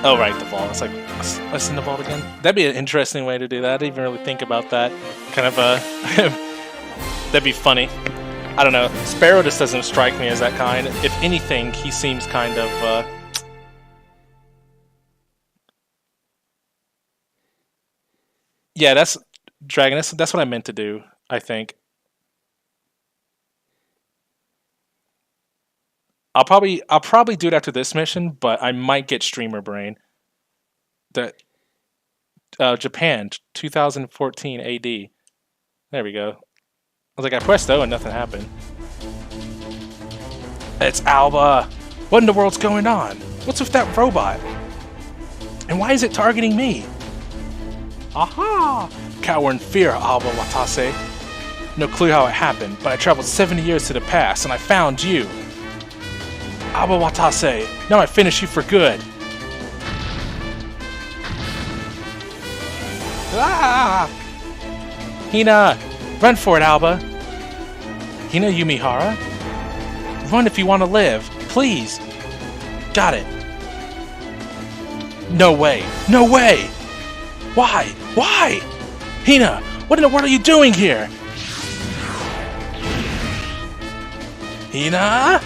Oh, right, the vault. It's like, let's in the vault again. That'd be an interesting way to do that. I didn't even really think about that. Kind of that'd be funny. I don't know. Sparrow just doesn't strike me as that kind. If anything, he seems kind of... Yeah, that's... Dragon, that's what I meant to do, I think. I'll probably do it after this mission, but I might get streamer brain. Japan, 2014 AD. There we go. I was like, I pressed O and nothing happened. It's Alba! What in the world's going on? What's with that robot? And why is it targeting me? Aha! Cower in fear, Alba Watase. No clue how it happened, but I traveled 70 years to the past and I found you. Alba Watase, now I finish you for good. Ah! Hina! Run for it, Alba! Hina Yumihara? Run if you want to live, please! Got it! No way! No way! Why? Why? Hina! What in the world are you doing here? Hina?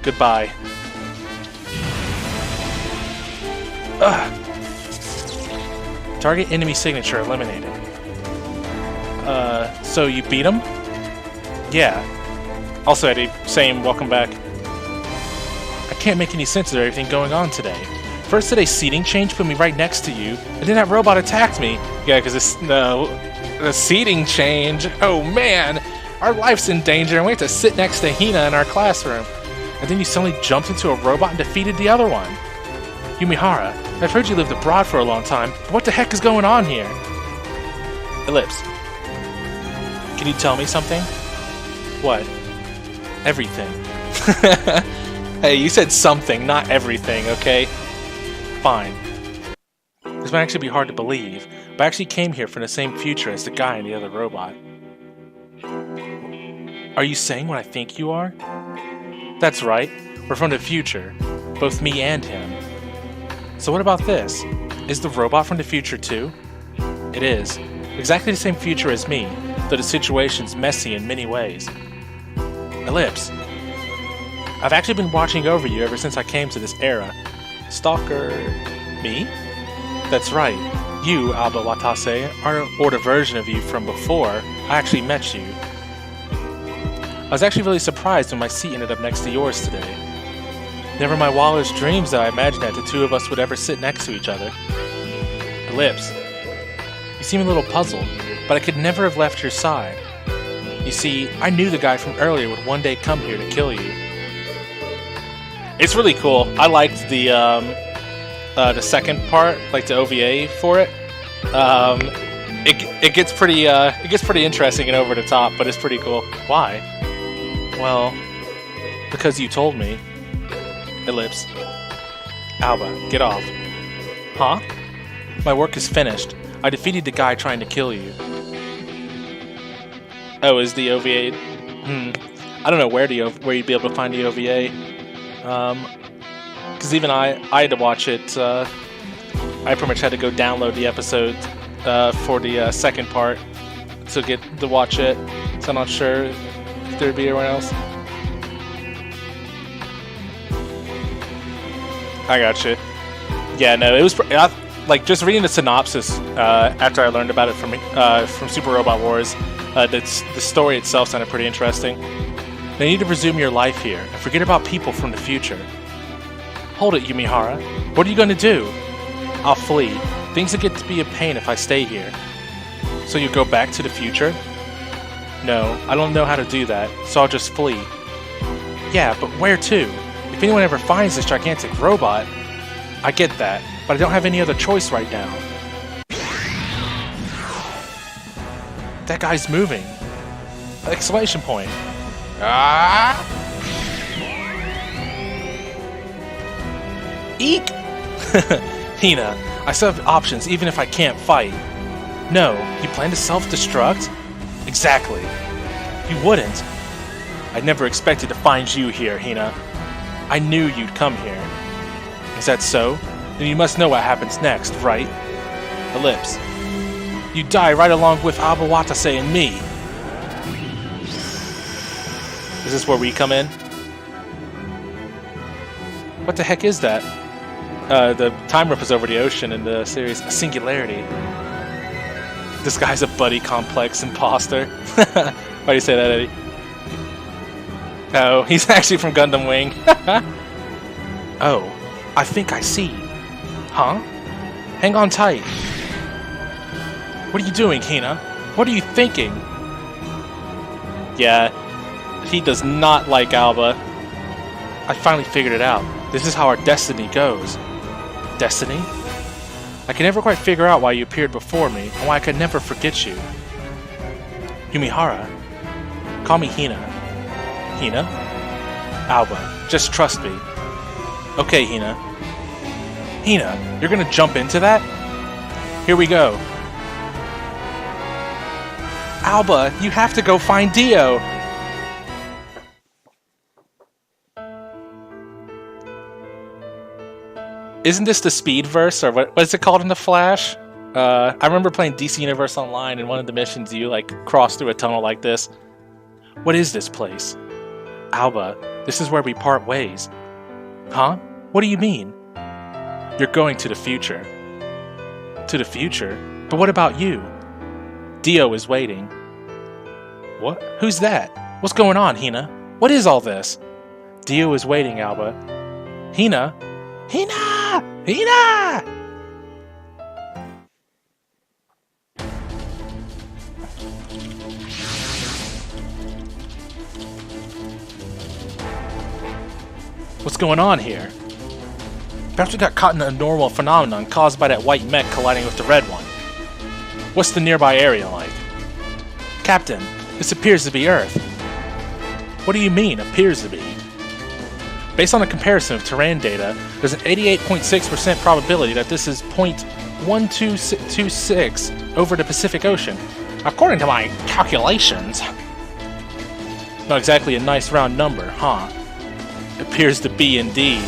Goodbye. Ugh. Target enemy signature eliminated. So you beat him? Yeah. Also, Eddie, same, welcome back. I can't make any sense of everything going on today. First today's seating change put me right next to you, and then that robot attacked me. Yeah, because the seating change. Oh man! Our life's in danger, and we have to sit next to Hina in our classroom. And then you suddenly jumped into a robot and defeated the other one. Yumihara, I've heard you lived abroad for a long time, but what the heck is going on here? Ellipse. Can you tell me something? What? Everything. Hey, you said something, not everything, okay? Fine. This might actually be hard to believe, but I actually came here from the same future as the guy and the other robot. Are you saying what I think you are? That's right. We're from the future. Both me and him. So what about this? Is the robot from the future too? It is. Exactly the same future as me, though the situation's messy in many ways. Ellipse. I've actually been watching over you ever since I came to this era. Stalker... me? That's right. You, Alba Watase, are an older version of you from before I actually met you. I was actually really surprised when my seat ended up next to yours today. Never in my wildest dreams that I imagined that the two of us would ever sit next to each other. Ellipse. You seem a little puzzled, but I could never have left your side. You see, I knew the guy from earlier would one day come here to kill you. It's really cool. I liked the second part, like the OVA for it. It gets pretty interesting and over the top, but it's pretty cool. Why? Well, because you told me. Ellipse. Alba, get off. Huh? My work is finished. I defeated the guy trying to kill you. Oh, is the OVA? I don't know where you'd be able to find the OVA. Because even I had to watch it. I pretty much had to go download the episode for the second part to watch it. So I'm not sure if there'd be anyone else. I gotcha. Yeah, no, it was like just reading the synopsis after I learned about it from Super Robot Wars. The story itself sounded pretty interesting. Now you need to resume your life here and forget about people from the future. Hold it, Yumihara. What are you going to do? I'll flee. Things will get to be a pain if I stay here. So you go back to the future? No, I don't know how to do that, so I'll just flee. Yeah, but where to? If anyone ever finds this gigantic robot... I get that, but I don't have any other choice right now. That guy's moving. Exclamation point. Ah! Eek! Hina, I still have options even if I can't fight. No, you plan to self-destruct? Exactly. You wouldn't. I never expected to find you here, Hina. I knew you'd come here. Is that so? Then you must know what happens next, right? Ellipse. You die right along with Alba Watase and me. Is this where we come in? What the heck is that? The time rip is over the ocean in the series A Singularity. This guy's a buddy complex imposter. Why do you say that, Eddie? Oh, he's actually from Gundam Wing. Oh, I think I see. Huh? Hang on tight. What are you doing, Hina? What are you thinking? Yeah, he does not like Alba. I finally figured it out. This is how our destiny goes. Destiny? I can never quite figure out why you appeared before me, and why I could never forget you. Yumihara. Call me Hina. Hina? Alba, just trust me. Okay, Hina. Hina, you're gonna jump into that? Here we go. Alba, you have to go find Dio! Isn't this the Speed verse, or what is it called in the Flash? I remember playing DC Universe Online, and one of the missions you cross through a tunnel like this. What is this place? Alba, this is where we part ways. Huh? What do you mean? You're going to the future. To the future? But what about you? Dio is waiting. What? Who's that? What's going on, Hina? What is all this? Dio is waiting, Alba. Hina? Hina! Hina! What's going on here? Perhaps we got caught in a normal phenomenon caused by that white mech colliding with the red one. What's the nearby area like? Captain, this appears to be Earth. What do you mean, appears to be? Based on a comparison of terrain data, there's an 88.6% probability that this is 0.1226 over the Pacific Ocean, according to my calculations. Not exactly a nice round number, huh? Appears to be indeed.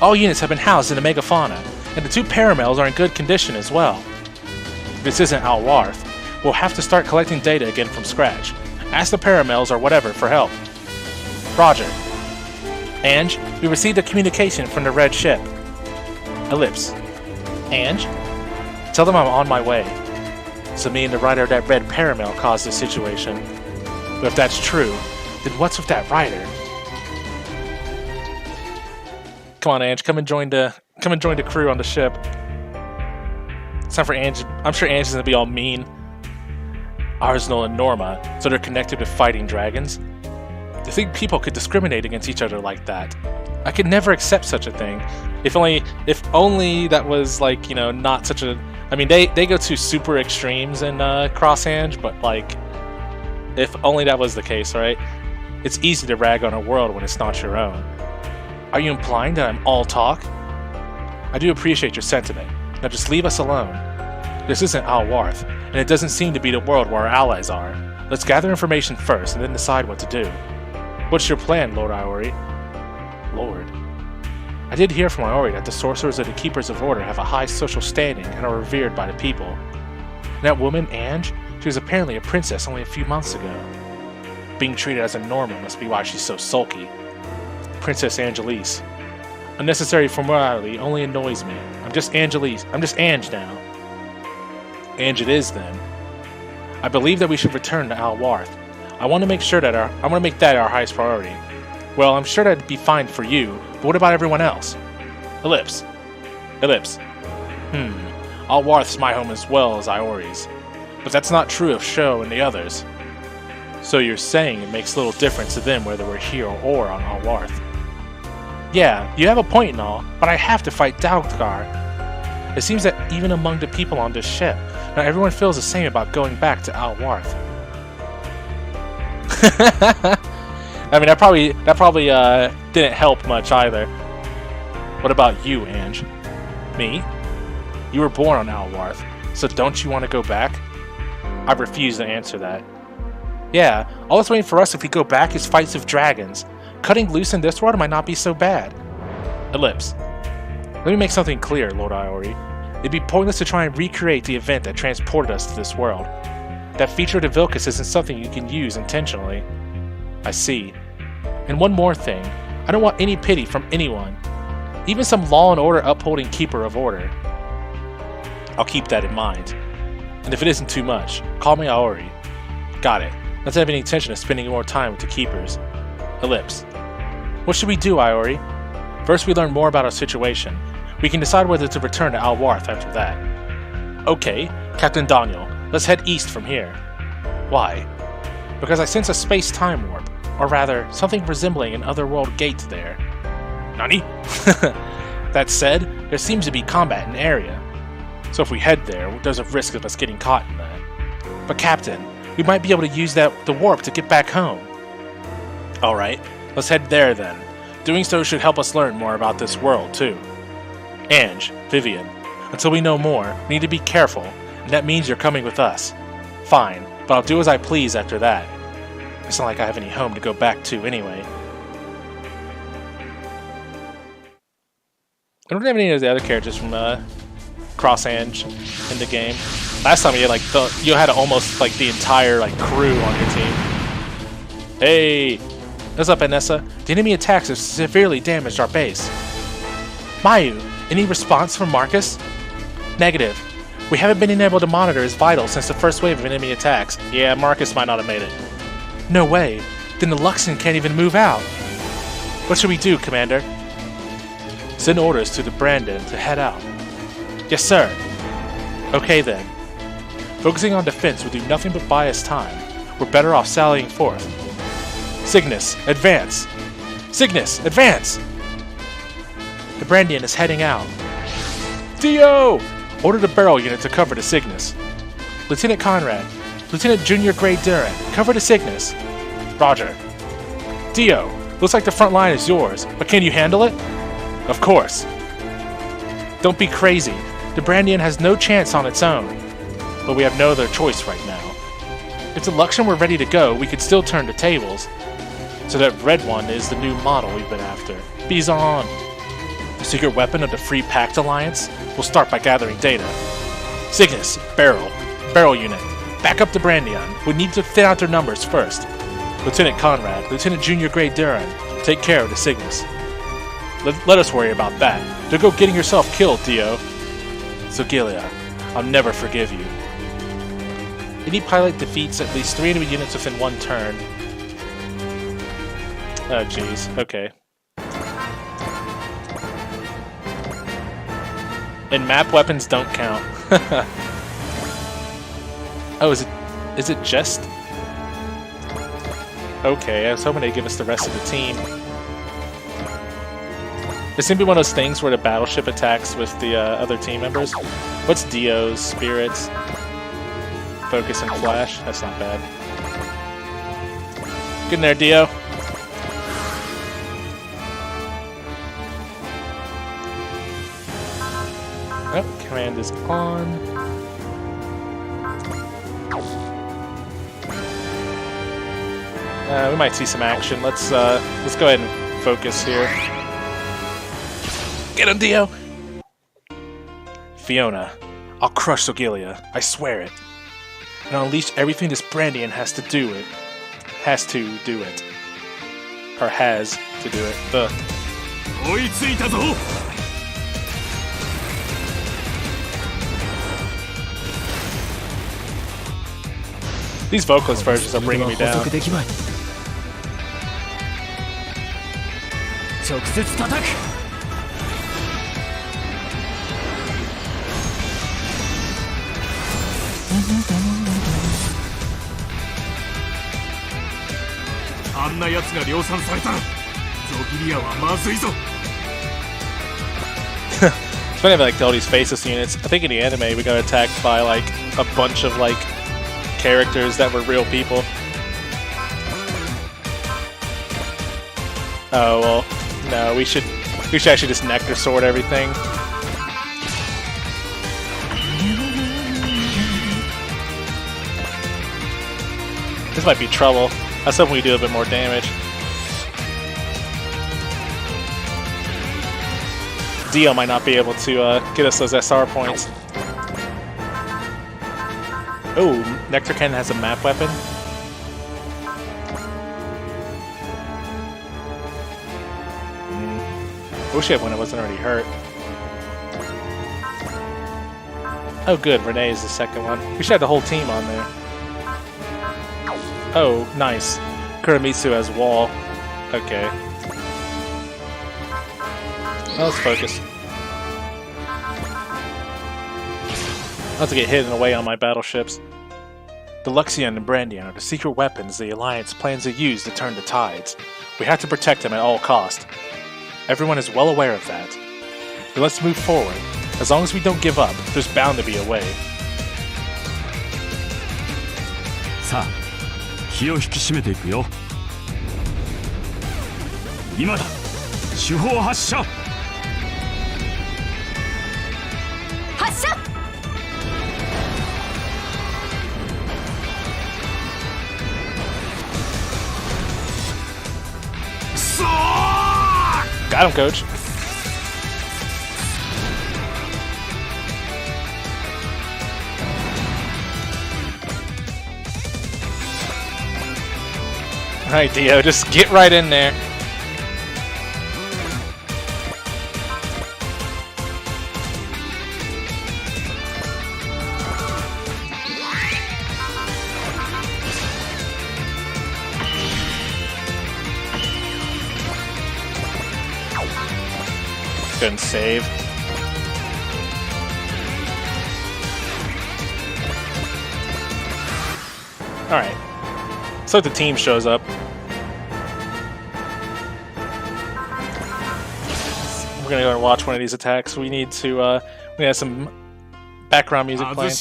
All units have been housed in the megafauna, and the two paramels are in good condition as well. This isn't Alwarth. We'll have to start collecting data again from scratch. Ask the paramels or whatever for help. Roger. Ange, we received a communication from the red ship. Ellipse. Ange? Tell them I'm on my way. So me and the rider of that red paramel caused this situation. But if that's true, then what's with that rider? Come on, Ange, come and join the crew on the ship. It's time for Ange. I'm sure Ange is gonna be all mean. Arsenal and Norma, so they're connected with fighting dragons. To think people could discriminate against each other like that. I could never accept such a thing. If only that was not such a. I mean, they go to super extremes in Cross Ange, but if only that was the case, right? It's easy to rag on a world when it's not your own. Are you implying that I'm all talk? I do appreciate your sentiment. Now just leave us alone. This isn't Alwarth, and it doesn't seem to be the world where our allies are. Let's gather information first and then decide what to do. What's your plan, Lord Iori? Lord. I did hear from Iori that the sorcerers of the Keepers of Order have a high social standing and are revered by the people. And that woman, Ange, she was apparently a princess only a few months ago. Being treated as a normal must be why she's so sulky. Princess Angelise. Unnecessary formality only annoys me. I'm just Angelise. I'm just Ange now. Ange it is, then. I believe that we should return to Alwarth. I want to make that our highest priority. Well, I'm sure that'd be fine for you, but what about everyone else? Ellipse. Alwarth's my home as well as Iori's. But that's not true of Sho and the others. So you're saying it makes little difference to them whether we're here or on Alwarth. Yeah, you have a point and all, but I have to fight Daugdgar. It seems that even among the people on this ship, not everyone feels the same about going back to Alwarth. I mean, that probably didn't help much either. What about you, Ange? Me? You were born on Alwarth, so don't you want to go back? I refuse to answer that. Yeah, all that's waiting for us if we go back is fights with dragons. Cutting loose in this world might not be so bad. Ellipse. Let me make something clear, Lord Iori. It'd be pointless to try and recreate the event that transported us to this world. That feature of Vilcus isn't something you can use intentionally. I see. And one more thing. I don't want any pity from anyone. Even some law and order upholding keeper of order. I'll keep that in mind. And if it isn't too much, call me Aori. Got it. Not to have any intention of spending more time with the keepers. Ellipse. What should we do, Iori? First we learn more about our situation. We can decide whether to return to Alwarth after that. Okay, Captain Daniel, let's head east from here. Why? Because I sense a space-time warp, or rather, something resembling an otherworld gate there. Nani? That said, there seems to be combat in the area. So if we head there, there's a risk of us getting caught in that. But Captain, we might be able to use the warp to get back home. Alright, let's head there then. Doing so should help us learn more about this world, too. Ange, Vivian, until we know more, we need to be careful, and that means you're coming with us. Fine, but I'll do as I please after that. It's not like I have any home to go back to anyway. I don't have any of the other characters from Cross Ange in the game. Last time you had almost like the entire crew on your team. Hey, what's up, Anessa? The enemy attacks have severely damaged our base. Mayu, any response from Marcus? Negative. We haven't been able to monitor his vitals since the first wave of enemy attacks. Yeah, Marcus might not have made it. No way. Then the Luxon can't even move out. What should we do, Commander? Send orders to the Brandon to head out. Yes, sir. Okay then. Focusing on defense will do nothing but buy us time. We're better off sallying forth. Cygnus, advance! Cygnus, advance! The Brandian is heading out. Dio! Order the barrel unit to cover the Cygnus. Lieutenant Conrad, Lieutenant Junior Grade Duran, cover the Cygnus. Roger. Dio, looks like the front line is yours, but can you handle it? Of course. Don't be crazy. The Brandian has no chance on its own. But we have no other choice right now. If the Luxion were ready to go, we could still turn the tables. So that red one is the new model we've been after. Bison! The secret weapon of the Free Pact Alliance? We'll start by gathering data. Cygnus, barrel unit. Back up the Brandian. We need to thin out their numbers first. Lieutenant Conrad, Lieutenant Junior Grade Duran, take care of the Cygnus. Let us worry about that. Don't go getting yourself killed, Dio. Zogilia, I'll never forgive you. Any pilot defeats at least 3 enemy units within one turn. Oh jeez, okay. And map weapons don't count. Oh, is it just? Okay, I was hoping they'd give us the rest of the team. It's gonna be one of those things where the battleship attacks with the other team members. What's Dio's? Spirits? Focus and Flash? That's not bad. Get in there, Dio. Oh, command is on. We might see some action. Let's go ahead and focus here. Get him, Dio! Fiona, I'll crush Zogilia. I swear it. And I'll unleash everything this Brandian has to do it. Or has to do it. Ugh. These vocalist versions are bringing me down. It's funny like all these faceless units. I think in the anime we got attacked by like a bunch of like characters that were real people. Oh well, no, we should actually just nectar sword everything. This might be trouble. I was hoping we do a bit more damage. Dio might not be able to get us those SR points. Oh, Nectar Cannon has a map weapon. I wish I had one that wasn't already hurt. Oh good, Renee is the second one. We should have the whole team on there. Oh, nice. Kuramitsu has wall. Okay. Well, let's focus. I'll have to get hidden away on my battleships. The Luxion and Brandion are the secret weapons the Alliance plans to use to turn the tides. We have to protect them at all costs. Everyone is well aware of that. But let's move forward. As long as we don't give up, there's bound to be a way. さあ、気を引き締めていくよ。今だ。手法発射。発射。Got him, coach. Alright, Dio, just get right in there. Couldn't save. Alright. So the team shows up. We're gonna go and watch one of these attacks. We need to we have some background music playing.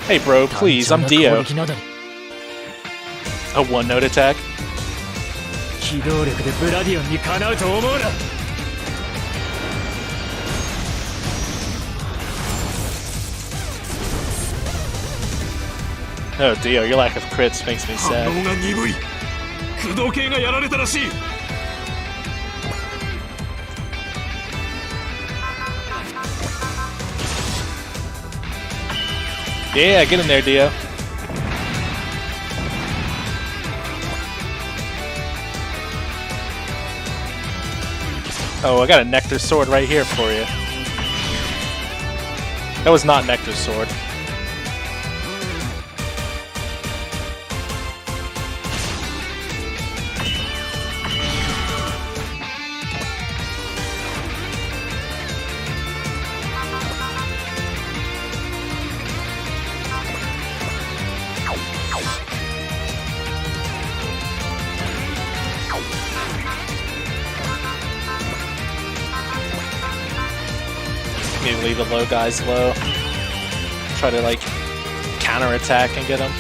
Hey bro, please, I'm Dio. A one-note attack? 機動力でブラディオンにかなうと思うな。Oh Dio, your lack of crits makes me sad. 反応が鈍い。駆動系がやられたらしい。Yeah, get in there, Dio. Oh, I got a Nectar sword right here for you. That was not Nectar's sword. Need to leave the low guys low. Try to like counter-attack and get them.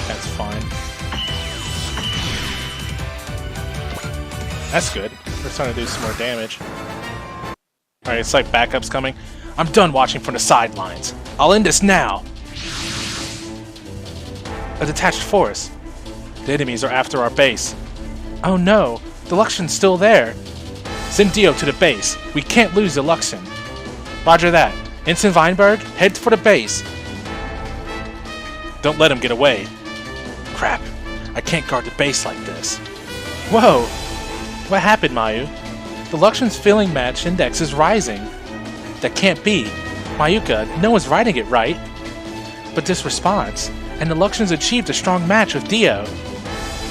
That's fine. That's good. We're starting to do some more damage. Alright, it's like backup's coming. I'm done watching from the sidelines. I'll end this now. A detached force. The enemies are after our base. Oh no, the Luxion's still there. Send Dio to the base. We can't lose the Luxion. Roger that. Ensign Weinberg, head for the base. Don't let him get away. Crap, I can't guard the base like this. Whoa! What happened, Mayu? The Luxion's feeling match index is rising. That can't be. Mayuka, no one's writing it right. But this response, and the Luxion's achieved a strong match with Dio.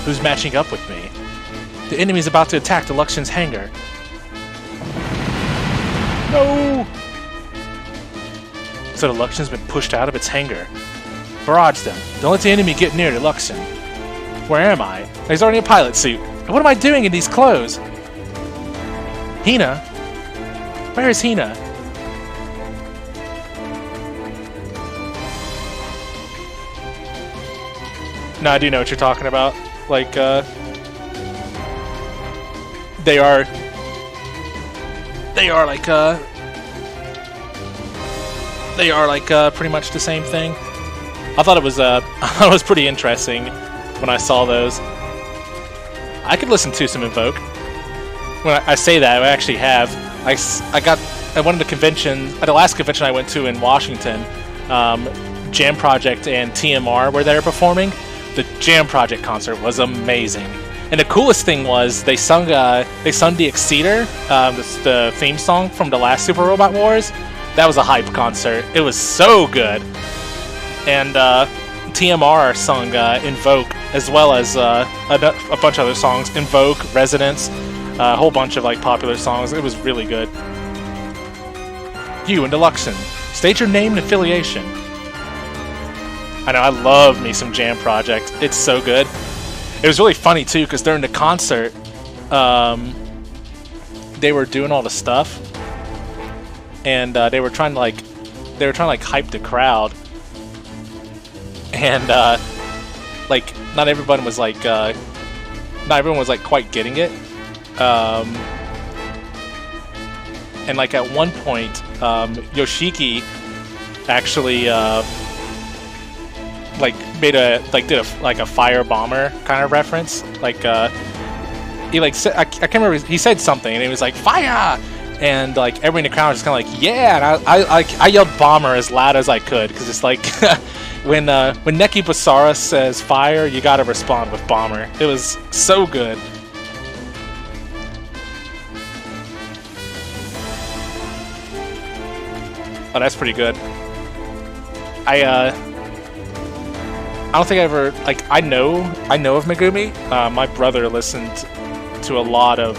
Who's matching up with me? The enemy's about to attack the Luxion's hangar. No! So the Luxion's been pushed out of its hangar. Barrage them. Don't let the enemy get near the Luxion. Where am I? He's already in a pilot suit. What am I doing in these clothes? Hina? Where is Hina? No, I do know what you're talking about. Like, They are like pretty much the same thing. I thought it was pretty interesting when I saw those. I could listen to some Invoke. When I say that, I actually have. I went to the convention, at the last convention I went to in Washington, Jam Project and TMR were there performing. The Jam Project concert was amazing. And the coolest thing was they sung the Exceeder, the theme song from the last Super Robot Wars. That was a hype concert. It was so good. And TMR sung Invoke, as well as a bunch of other songs. Invoke, Resonance, a whole bunch of like popular songs. It was really good. You and Deluxon, state your name and affiliation. I know, I love me some Jam Project. It's so good. It was really funny too, because during the concert, they were doing all the stuff, and they were trying to hype the crowd, and like not everyone was quite getting it, and like at one point, Yoshiki actually did a fire bomber kind of reference. Like he said, I can't remember, he said something and he was like fire, and like everyone in the crowd was just kind of like yeah, and I yelled bomber as loud as I could, because it's like when Neki Basara says fire, you gotta respond with bomber. It was so good. Oh, that's pretty good. I don't think I ever, like, I know of Megumi. My brother listened to a lot of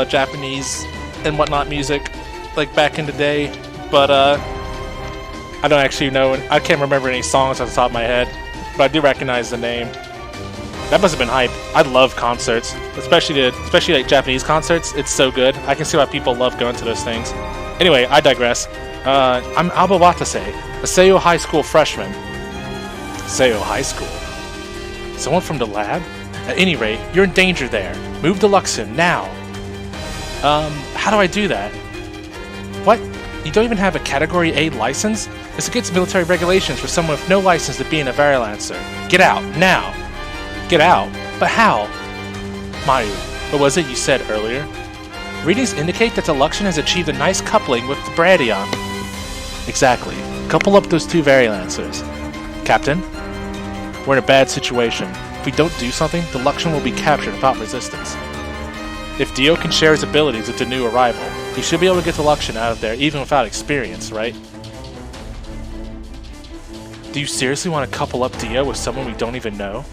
Japanese and whatnot music, like back in the day, but I don't actually know. I can't remember any songs off the top of my head, but I do recognize the name. That must have been hype. I love concerts, especially like Japanese concerts. It's so good. I can see why people love going to those things. Anyway, I digress. I'm Alba Watase, a Seiyo High School freshman. Seiyo High School? Someone from the lab? At any rate, you're in danger there. Move to Luxon, now! How do I do that? What? You don't even have a Category A license? It's against military regulations for someone with no license to be in a Varilancer. Get out, now! Get out? But how? Mayu, what was it you said earlier? Readings indicate that the Luxon has achieved a nice coupling with the Bradion. Exactly. Couple up those two Varilancers. Captain, we're in a bad situation. If we don't do something, the Luxon will be captured without resistance. If Dio can share his abilities with the new arrival, he should be able to get the Luxon out of there even without experience, right? Do you seriously want to couple up Dio with someone we don't even know?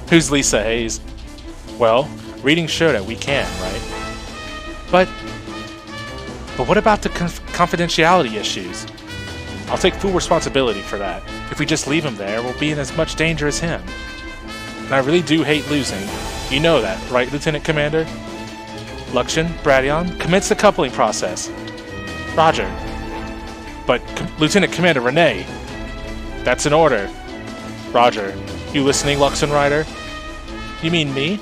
Who's Lisa Hayes? Well, readings show that we can, right? But what about the confidentiality issues? I'll take full responsibility for that. If we just leave him there, we'll be in as much danger as him. And I really do hate losing. You know that, right, Lieutenant Commander? Luxon, Bradion, commence the coupling process. Roger. But, Lieutenant Commander Renee, that's an order. Roger. You listening, Luxon Rider? You mean me?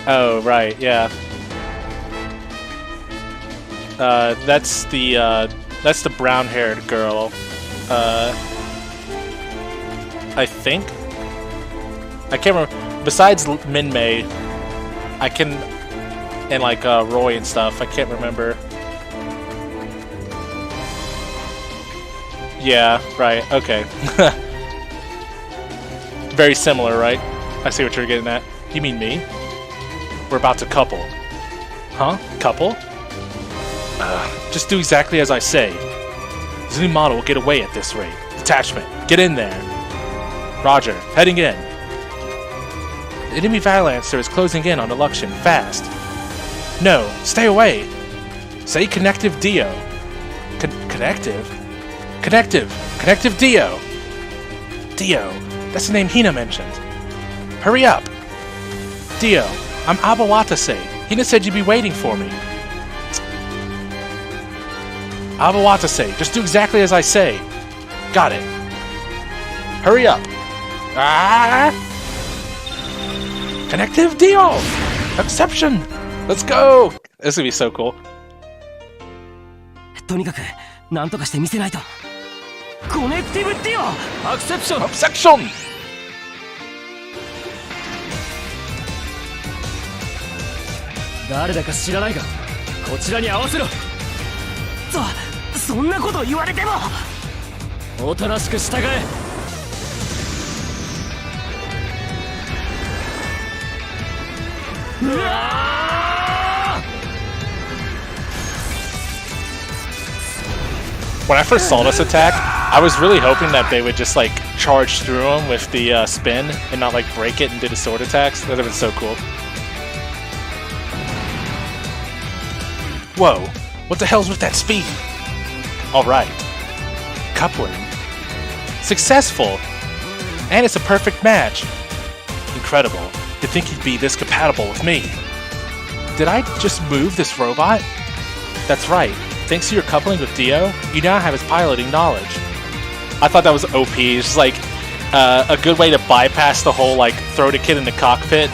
Oh, right, yeah. That's the brown-haired girl. I think? I can't remember. Besides Minmay, I can... and, like, Roy and stuff, I can't remember. Yeah, right, okay. Very similar, right? I see what you're getting at. You mean me? We're about to couple. Huh? Couple? Just do exactly as I say. This new model will get away at this rate. Detachment, get in there. Roger, heading in. The enemy Varilancer is closing in on the Luxon, fast. No, stay away. Say Connective Dio. Connective? Connective Dio. Dio, that's the name Hina mentioned. Hurry up. Dio, I'm Abawatase. Hina said you'd be waiting for me. Abawatase, just do exactly as I say. Got it. Hurry up. Ah! Connective Dio! Exception! Let's go! This is gonna be so cool. とにかく何とかして見せないと。コネクティブディオアクセプション Section! 誰だか知らないがこちらに合わせろそんなこと言われてもおとなしく従えうわ When I first saw this attack, I was really hoping that they would just like charge through him with the spin and not like break it and do the sword attacks. That would have been so cool. Whoa, what the hell's with that speed? Alright. Coupling. Successful! And it's a perfect match. Incredible. To think he'd be this compatible with me. Did I just move this robot? That's right. Thanks to your coupling with Dio, you now have his piloting knowledge. I thought that was OP. It's just like a good way to bypass the whole like throw the kid in the cockpit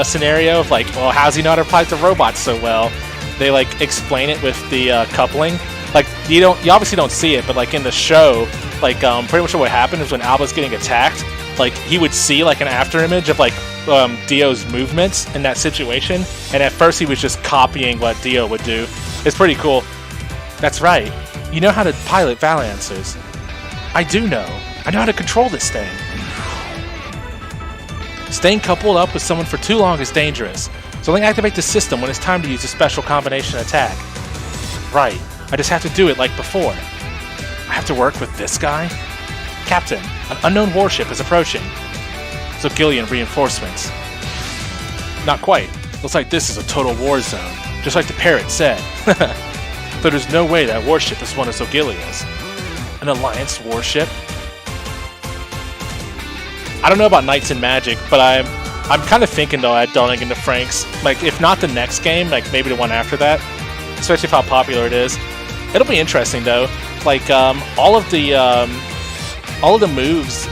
scenario of like, well, how's he not how to pilot the robot so well? They like explain it with the coupling. Like you obviously don't see it, but like in the show, like pretty much what happened is when Alba's getting attacked, like he would see like an after image of like Dio's movements in that situation, and at first he was just copying what Dio would do. It's pretty cool. That's right. You know how to pilot Valancers. I do know. I know how to control this thing. Staying coupled up with someone for too long is dangerous, so only activate the system when it's time to use a special combination attack. Right. I just have to do it like before. I have to work with this guy? Captain, an unknown warship is approaching. Zogillion reinforcements. Not quite. Looks like this is a total war zone, just like the parrot said. But there's no way that warship is one of Zogillia's. An Alliance warship? I don't know about Knights and Magic, but I'm kind of thinking though at Dawning into Franks, like if not the next game, like maybe the one after that, especially if how popular it is. It'll be interesting though. Like all of the moves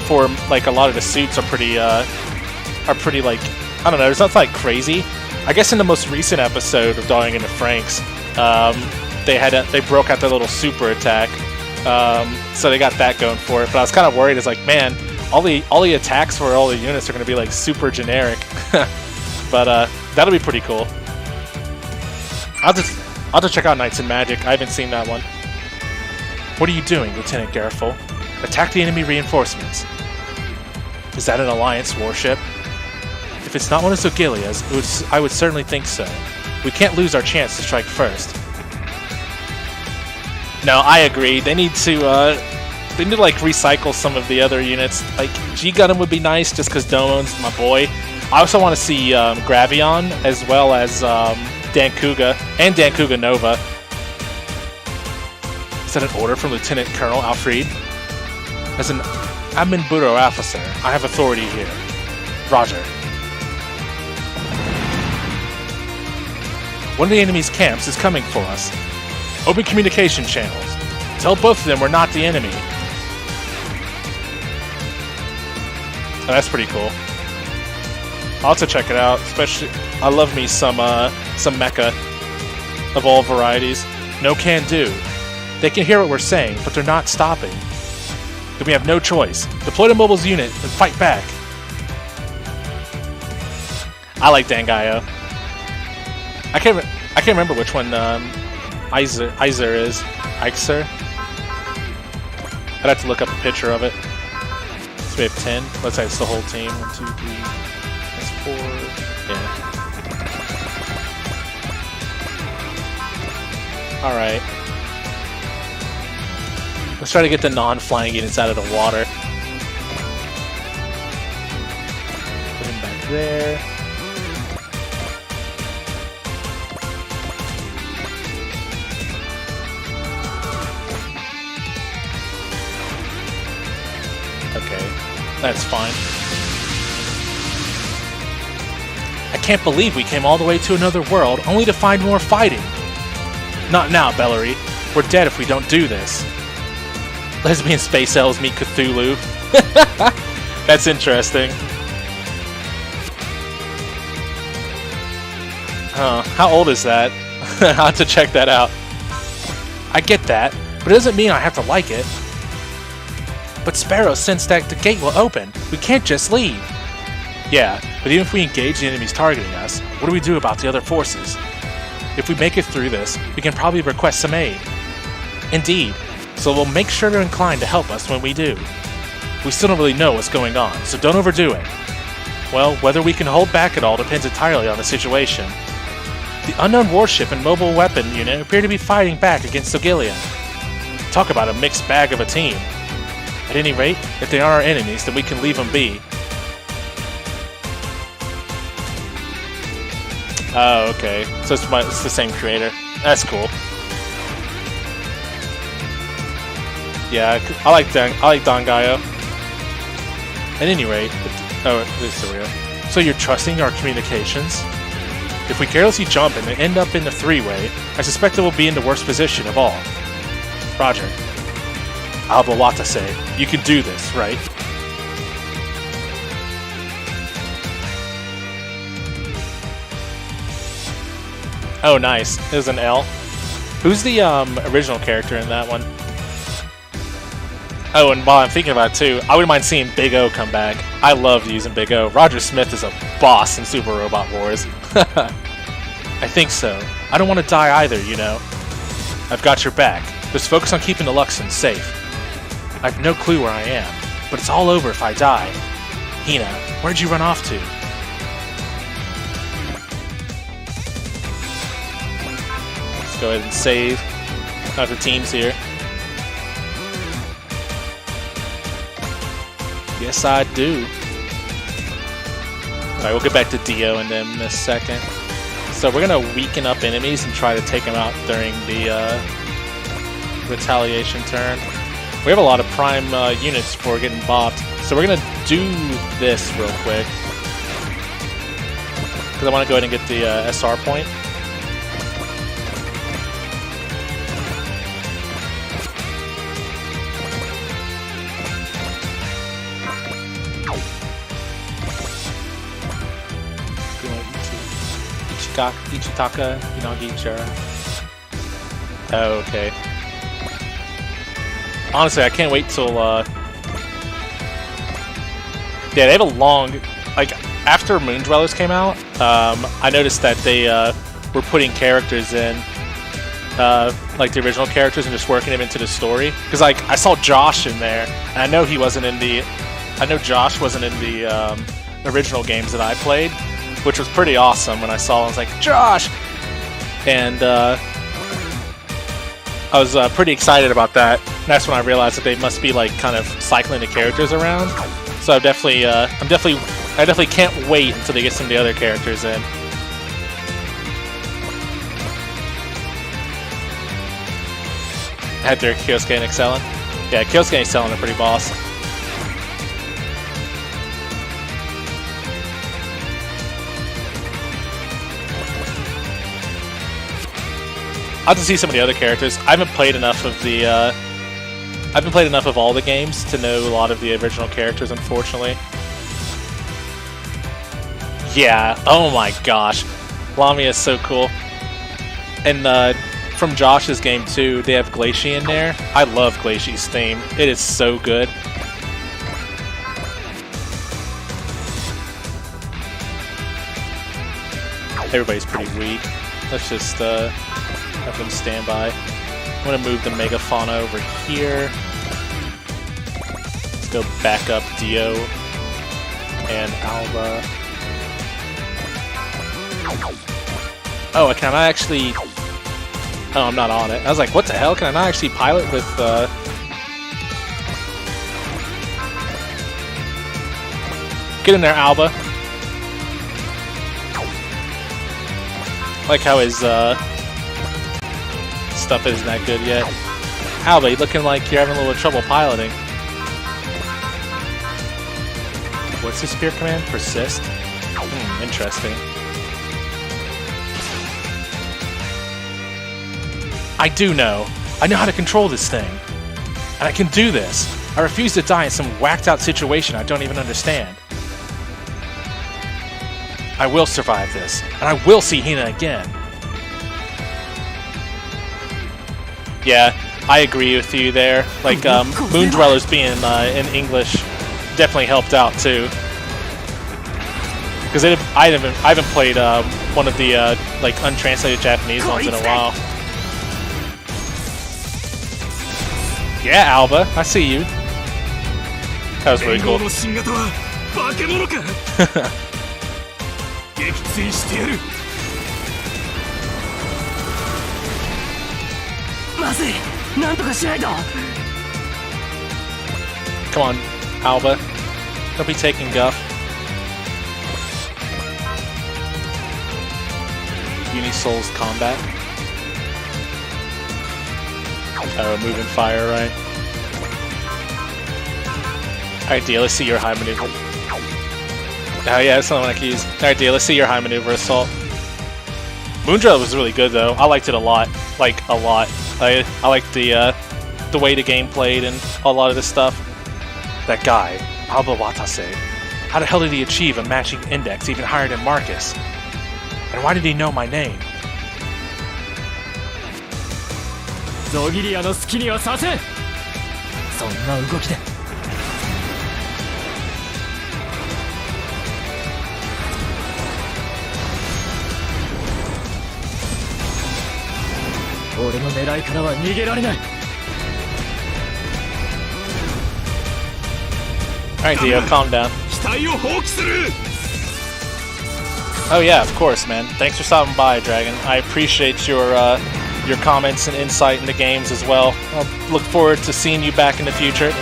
for like a lot of the suits are pretty like, I don't know, it's not like crazy. I guess in the most recent episode of Dawning into Franks, they broke out their little super attack, so they got that going for it. But I was kind of worried. It's like, man, all the attacks for all the units are going to be like super generic. But that'll be pretty coll. I'll just check out Knights and Magic. I haven't seen that one. What are you doing, Lieutenant Gariful? Attack the enemy reinforcements. Is that an Alliance warship? If it's not one of Zogillia's, I would certainly think so. We can't lose our chance to strike first. No, I agree. They need to like recycle some of the other units. Like G Gundam would be nice just because Domon's my boy. I also want to see Gravion as well as Dankuga and Dankuga Nova. Is that an order from Lieutenant Colonel Alfred? As an admin bureau officer, I have authority here. Roger. One of the enemy's camps is coming for us. Open communication channels. Tell both of them we're not the enemy. Oh, that's pretty cool. I'll have to check it out. Especially, I love me some mecha of all varieties. No can do. They can hear what we're saying, but they're not stopping. Then we have no choice. Deploy the mobile's unit and fight back. I like Dangaio. I can't remember which one Iser is. Ixer? I'd have to look up a picture of it. So we have 10. Let's say it's the whole team. 1, 2, 3. That's 4. Yeah. Alright. Let's try to get the non-flying units out of the water. Put him back there. Okay, that's fine. I can't believe we came all the way to another world only to find more fighting. Not now, Bellary. We're dead if we don't do this. Lesbian space elves meet Cthulhu. That's interesting. How old is that? I'll have to check that out. I get that, but it doesn't mean I have to like it. But Sparrow sensed that the gate will open. We can't just leave. Yeah, but even if we engage the enemies targeting us, what do we do about the other forces? If we make it through this, we can probably request some aid. Indeed, so we'll make sure they're inclined to help us when we do. We still don't really know what's going on, so don't overdo it. Well, whether we can hold back at all depends entirely on the situation. The unknown warship and mobile weapon unit appear to be fighting back against Sogilia. Talk about a mixed bag of a team. At any rate, if they are our enemies, then we can leave them be. Oh, okay. So it's the same creator. That's cool. Yeah, I like Don Gaio. At any rate, this is real. So you're trusting our communications? If we carelessly jump and end up in the three-way, I suspect it will be in the worst position of all. Roger. Alba Watase, you can do this, right? Oh, nice. It was an L. Who's the original character in that one? Oh, and while I'm thinking about it too, I wouldn't mind seeing Big O come back. I love using Big O. Roger Smith is a boss in Super Robot Wars. I think so. I don't want to die either, you know. I've got your back. Just focus on keeping the Luxons safe. I've no clue where I am, but it's all over if I die. Hina, where'd you run off to? Let's go ahead and save. Got the teams here. Yes, I do. Alright, we'll get back to Dio in a second. So we're going to weaken up enemies and try to take them out during the retaliation turn. We have a lot of prime units before getting bopped. So we're going to do this real quick. Because I want to go ahead and get the SR point. Ichitaka, Inagichara. Oh, okay. Honestly, I can't wait till, yeah, they have a long, like, after Moon Dwellers came out, I noticed that they, were putting characters in, like the original characters and just working them into the story. Because, like, I saw Josh in there, and I know he wasn't in the, I know Josh wasn't in the, original games that I played, which was pretty awesome when I saw him. I was like, Josh! And, I was pretty excited about that. And that's when I realized that they must be like kind of cycling the characters around. So I definitely can't wait until they get some of the other characters in. Had their Kyosuke and Excellin. Yeah, Kyosuke and Excellin are pretty boss. I'll have to see some of the other characters. I haven't played enough of the, I haven't played enough of all the games to know a lot of the original characters, unfortunately. Yeah, oh my gosh. Lamia is so cool. And from Josh's game too, they have Glacie in there. I love Glacie's theme. It is so good. Everybody's pretty weak. Let's just have them stand by. I'm going to move the Megafauna over here. Let's go back up Dio and Alba. Oh, can I actually... Oh, I'm not on it. I was like, what the hell? Can I not actually pilot with... Get in there, Alba. I like how his stuff isn't that good yet. Alba, you looking like you're having a little trouble piloting. What's his spear command? Persist? Interesting. I do know. I know how to control this thing. And I can do this. I refuse to die in some whacked out situation I don't even understand. I will survive this, and I will see Hina again. Yeah, I agree with you there. Like Moon Dwellers being in English definitely helped out too. Because I haven't played one of the like untranslated Japanese ones in a while. Yeah, Alba, I see you. That was really cool. Come on, Alba. Don't be taking guff. Unisoul's combat. Oh, moving fire, right? Alright, D, let's see your high maneuver. Oh yeah, that's the one I can use. Alright, D, let's see your high maneuver assault. Moondrell was really good though. I liked it a lot. Like, a lot. I liked the way the game played and a lot of this stuff. That guy, Alba Watase. How the hell did he achieve a matching index even higher than Marcus? And why did he know my name? ゾギリアの好きにはさせん。そんな動きで。俺の狙いからは逃げられない。Alright, Dio, calm down. Oh yeah, of course, man. Thanks for stopping by, Dragon. I appreciate your comments and insight into games as well. I'll look forward to seeing you back in the future.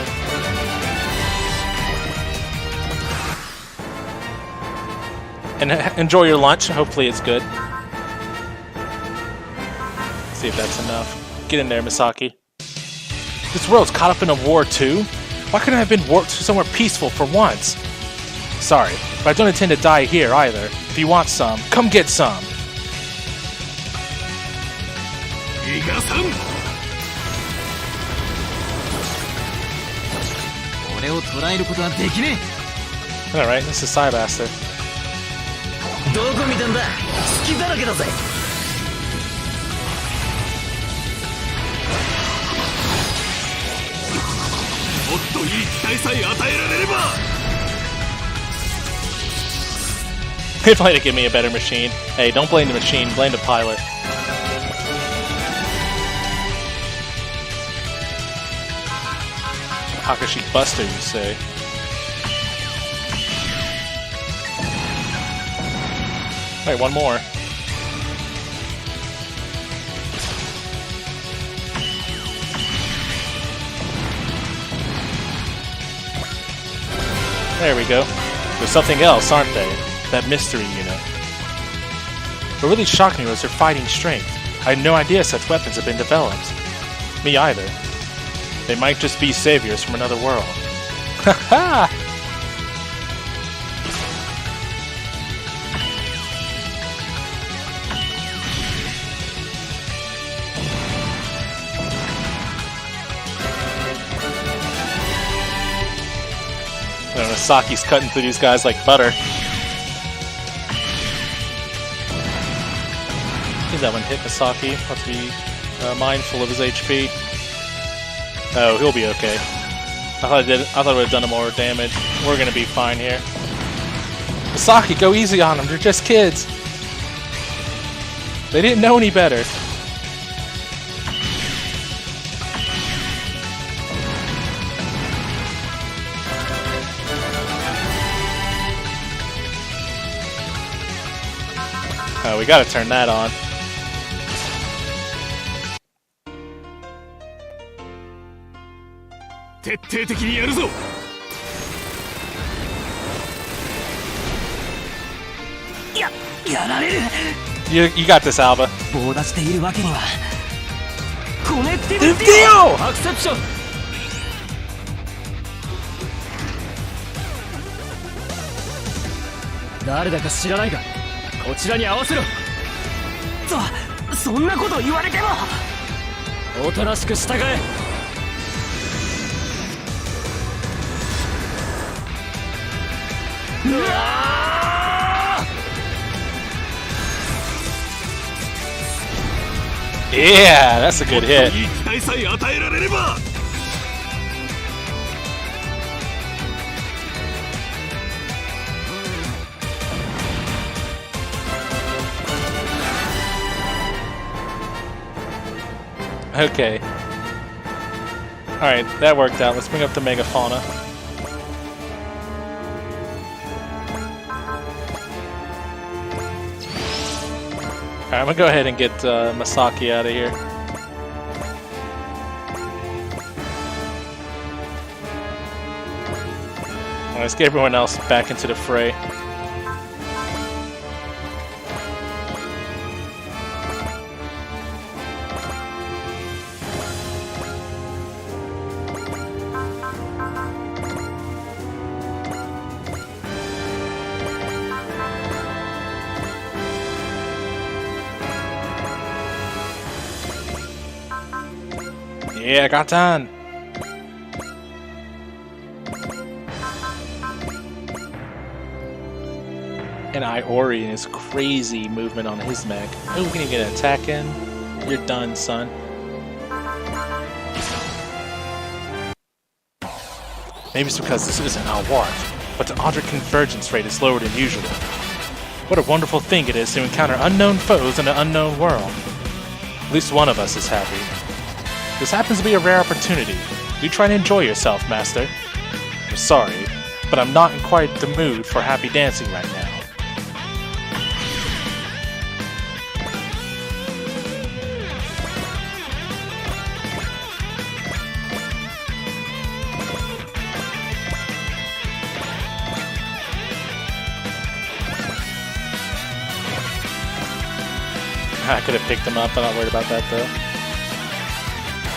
And enjoy your lunch. Hopefully it's good. See if that's enough. Get in there, Misaki. This world's caught up in a war too? Why couldn't I have been warped to somewhere peaceful for once? Sorry, but I don't intend to die here either. If you want some, come get some. Alright, this is Cybaster. They probably to give me a better machine. Hey, don't blame the machine, blame the pilot. Hakashi Buster, you say? Alright, one more. There we go. There's something else, aren't they? That mystery unit. What really shocked me was their fighting strength. I had no idea such weapons had been developed. Me either. They might just be saviors from another world. Haha! Saki's cutting through these guys like butter. I think that one hit Misaki. Let's be mindful of his HP. Oh, he'll be okay. I thought it would have done him more damage. We're gonna be fine here. Misaki, go easy on them. They're just kids. They didn't know any better. Oh, we gotta turn that on. You got this, Alba. Deal! Exception! 誰だか知らないがこちらに合わせろそんなこと言われてもおとなしく従えうわYeah, that's a good hit. いさえ与えられれば。 Okay. Alright, that worked out. Let's bring up the megafauna. Alright, I'm gonna go ahead and get Masaki out of here. Let's get everyone else back into the fray. Yeah, got done. And Iori and his crazy movement on his mech. Oh, we can even get an attack in. You're done, son. Maybe it's because this isn't our ward, but the Audric convergence rate is lower than usual. What a wonderful thing it is to encounter unknown foes in an unknown world. At least one of us is happy. This happens to be a rare opportunity. Do try to enjoy yourself, Master. I'm sorry, but I'm not in quite the mood for happy dancing right now. I could have picked him up, I'm not worried about that though.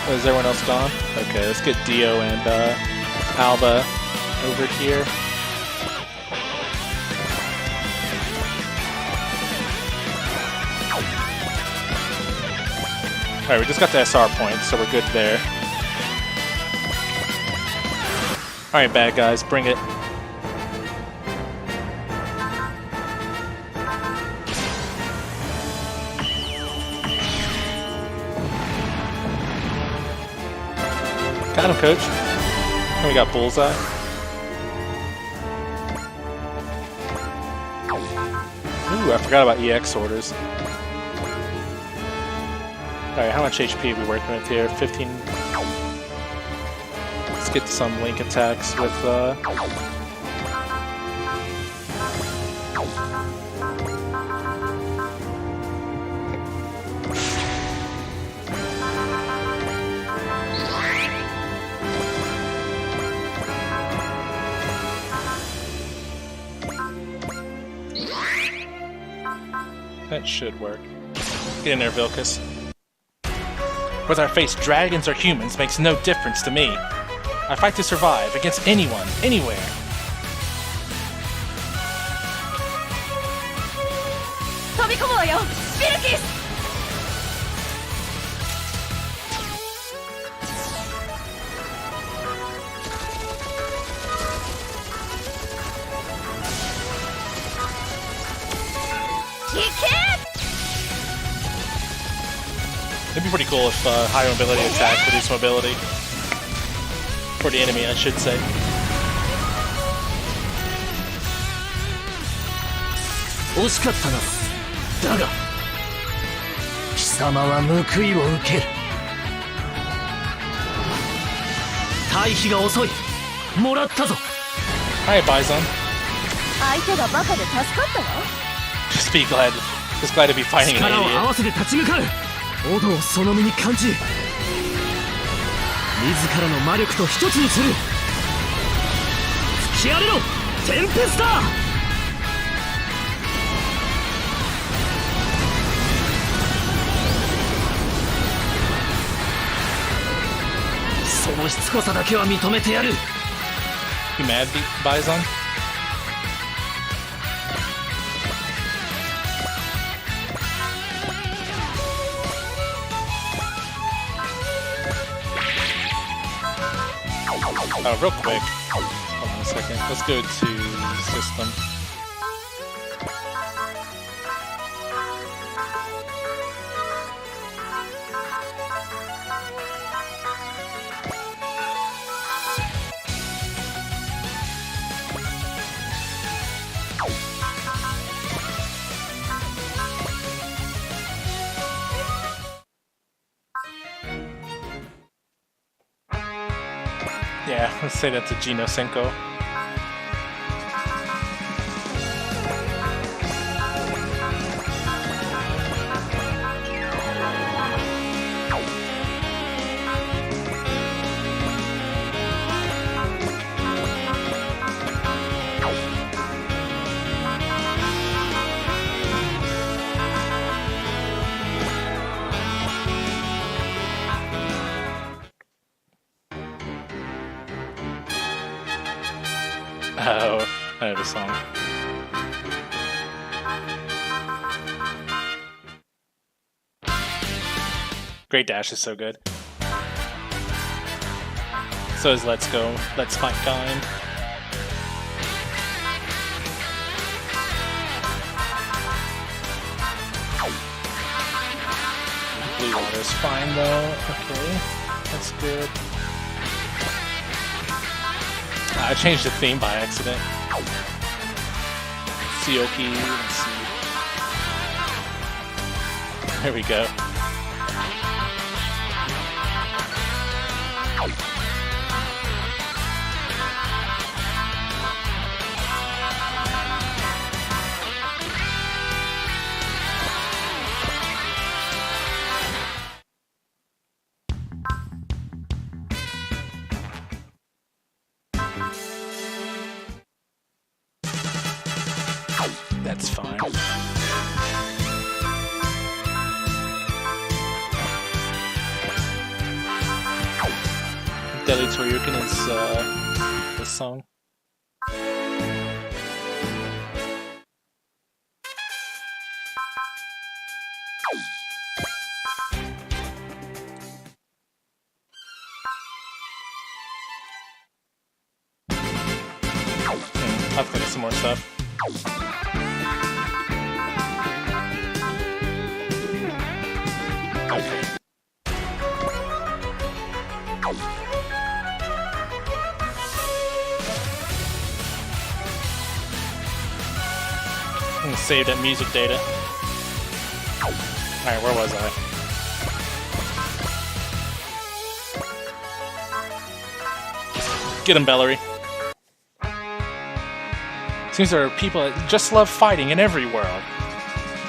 Oh, is everyone else gone? Okay, let's get Dio and Alba over here. Alright, we just got the SR point, so we're good there. Alright, bad guys, bring it. Got him, coach. And we got Bullseye. Ooh, I forgot about EX orders. Alright, how much HP are we working with here? 15. Let's get some link attacks with that should work. Get in there, Vilcus. Whether I face dragons or humans makes no difference to me. I fight to survive against anyone, anywhere. It'd be pretty cool if higher mobility attacks reduce mobility. For the enemy, I should say. Hi, Bison. Just be glad. Just glad to be fighting an idiot. オドをその身に感じ、自らの魔力と一つにする。吹き荒れろ、テンペスター。そのしつこさだけは認めてやる。You mad, Bison? Real quick, hold on a second, let's go to system. Yeah, let's say that's a Gino Senko. Oh, I know the song. Great Dash is so good. So is Let's Go, Let's Fight Kind. Blue Water's fine though. Okay, that's good. I changed the theme by accident. Sioki, let's see. There we go. That's fine. Deadly Toryukin is this song. I'll think of some more stuff. Okay. I'm gonna save that music data. Alright, where was I? Get him, Bellary. Seems there are people that just love fighting in every world,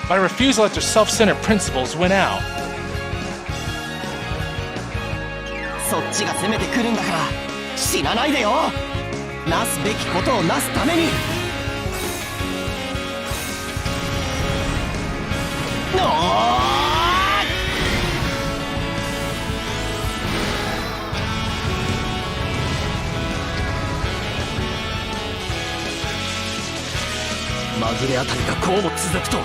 but I refuse to let their self-centered principles win out. そっちが攻めてくるんだから死なないでよ。なすべきことをなすために。紛れあたりがこうも続くとは。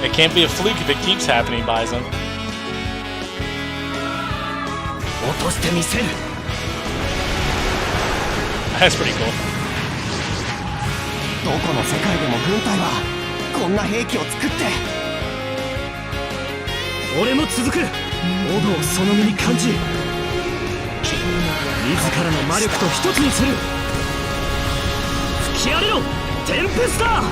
It can't be a fluke if it keeps happening, Bison. 落としてみせる。That's pretty cool. どこの世界でも軍隊はこんな兵器を作って。俺も続く。オドをその身に感じ、自らの魔力と一つにする。吹き荒れろテンペスター。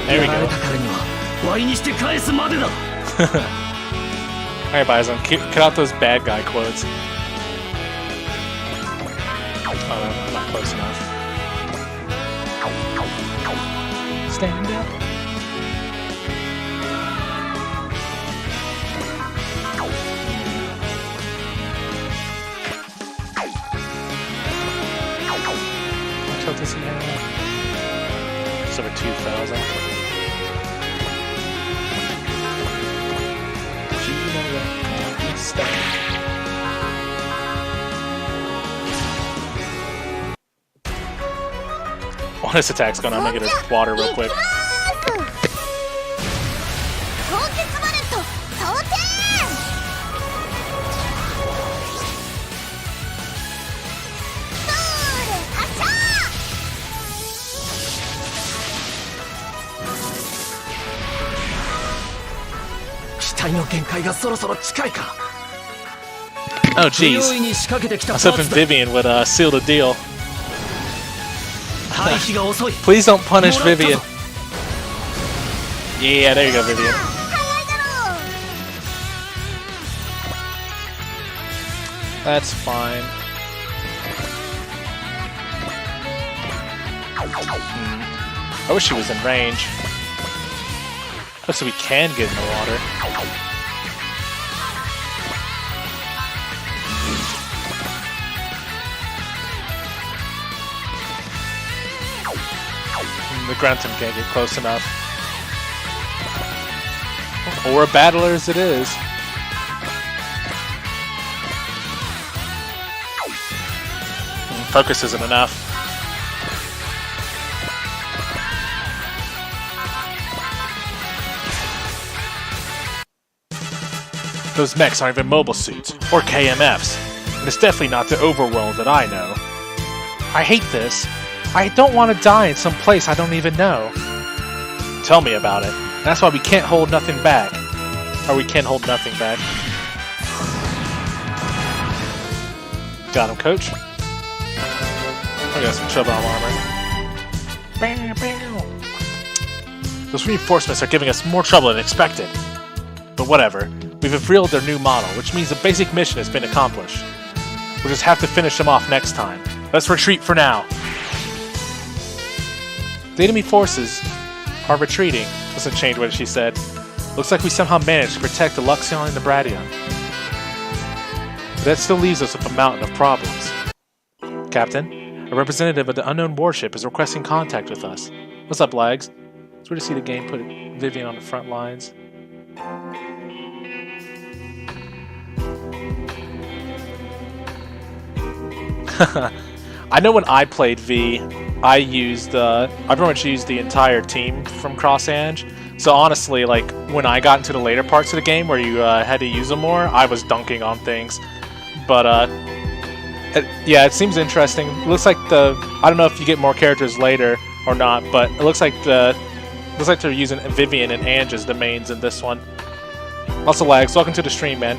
There we go. Alright, Bison, cut out those bad guy quotes. Oh, no, not close enough. Stand up. What tilt does he have? Just over 2,000. While this attack's going on, I'm gonna get a water real quick. 体の限界がそろそろ近いか。 Oh 不用 jeez. 意に仕掛けてき I た was hoping Vivian would seal the deal. 回避が遅い。 Please don't punish もらったぞ Vivian. Yeah, there you go, Vivian. That's fine. I wish he was in range. Oh, so we can get in the water. The Grunton can't get close enough. Or battlers it is. Focus isn't enough. Those mechs aren't even mobile suits, or KMFs, and it's definitely not the overworld that I know. I hate this. I don't want to die in some place I don't even know. Tell me about it. That's why we can't hold nothing back. Or we can hold nothing back. Got him, coach. I got some trouble on armor. Those reinforcements are giving us more trouble than expected. But whatever. We've revealed their new model, which means the basic mission has been accomplished. We'll just have to finish them off next time. Let's retreat for now. The enemy forces are retreating. Doesn't change what she said. Looks like we somehow managed to protect the Luxion and the Bradion. But that still leaves us with a mountain of problems. Captain, a representative of the unknown warship is requesting contact with us. What's up, lags? It's weird to see the game put Vivian on the front lines. I know when I played V, I pretty much used the entire team from Cross Ange. So honestly, like, when I got into the later parts of the game where you had to use them more, I was dunking on things. But, yeah, it seems interesting. It looks like I don't know if you get more characters later or not, but it looks like they're using Vivian and Ange as the mains in this one. Lots of lags. Welcome to the stream, man.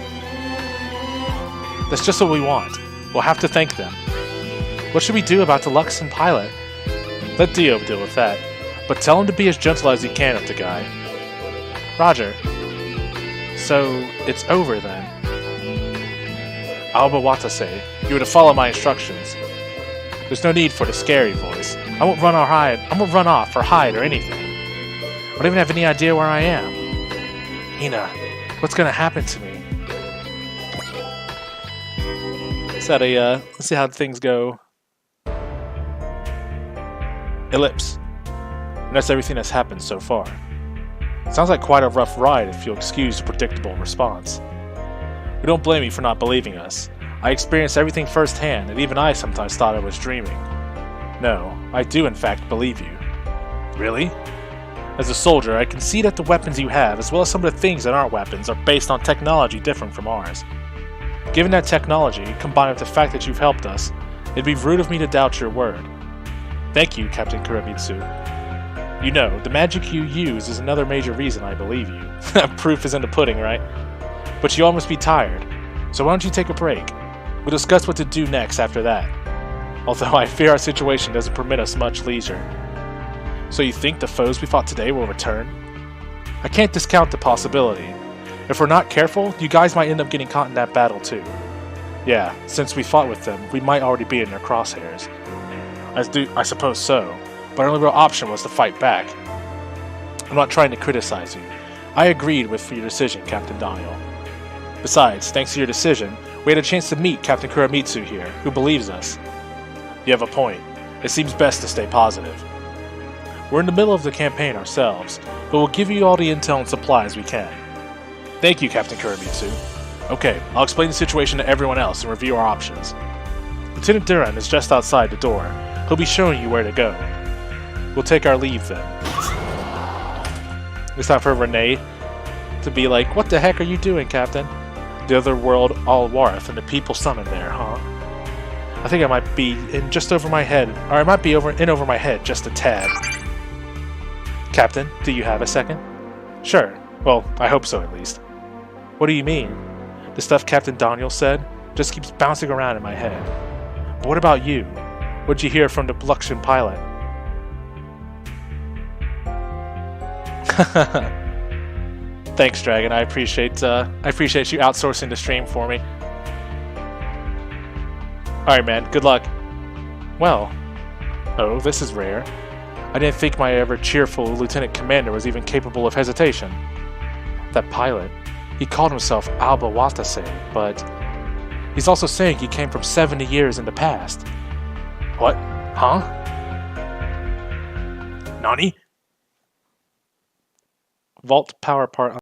That's just what we want. We'll have to thank them. What should we do about the Luxon pilot? Let Dio deal with that. But tell him to be as gentle as he can with the guy. Roger. So, it's over then. Alba Watase, you were to follow my instructions. There's no need for the scary voice. I won't run off or hide or anything. I don't even have any idea where I am. Hina, what's gonna happen to me? Let's see how things go. Ellipse. And that's everything that's happened so far. Sounds like quite a rough ride if you'll excuse the predictable response. We don't blame you for not believing us. I experienced everything firsthand, and even I sometimes thought I was dreaming. No, I do in fact believe you. Really? As a soldier, I can see that the weapons you have, as well as some of the things that aren't weapons, are based on technology different from ours. Given that technology, combined with the fact that you've helped us, it'd be rude of me to doubt your word. Thank you, Captain Kuramitsu. You know, the magic you use is another major reason I believe you. Proof is in the pudding, right? But you all must be tired, so why don't you take a break? We'll discuss what to do next after that. Although I fear our situation doesn't permit us much leisure. So you think the foes we fought today will return? I can't discount the possibility. If we're not careful, you guys might end up getting caught in that battle too. Yeah, since we fought with them, we might already be in their crosshairs. I suppose so, but our only real option was to fight back. I'm not trying to criticize you. I agreed with your decision, Captain Daniel. Besides, thanks to your decision, we had a chance to meet Captain Kuramitsu here, who believes us. You have a point. It seems best to stay positive. We're in the middle of the campaign ourselves, but we'll give you all the intel and supplies we can. Thank you, Captain Kuramitsu. Okay, I'll explain the situation to everyone else and review our options. Lieutenant Duran is just outside the door. He'll be showing you where to go. We'll take our leave then. It's time for Renee to be like, what the heck are you doing, Captain? The other world, Alwarth, and the people summoned there, huh? I think I might be in just over my head, or I might be over my head just a tad. Captain, do you have a second? Sure. Well, I hope so at least. What do you mean? The stuff Captain Daniel said just keeps bouncing around in my head. But what about you? What'd you hear from the Bluxian pilot? Thanks, Dragon. I appreciate you outsourcing the stream for me. Alright, man. Good luck. Well. Oh, this is rare. I didn't think my ever-cheerful Lieutenant Commander was even capable of hesitation. That pilot, he called himself Alba Watase, but he's also saying he came from 70 years in the past. What? Huh? Nani? Vault power part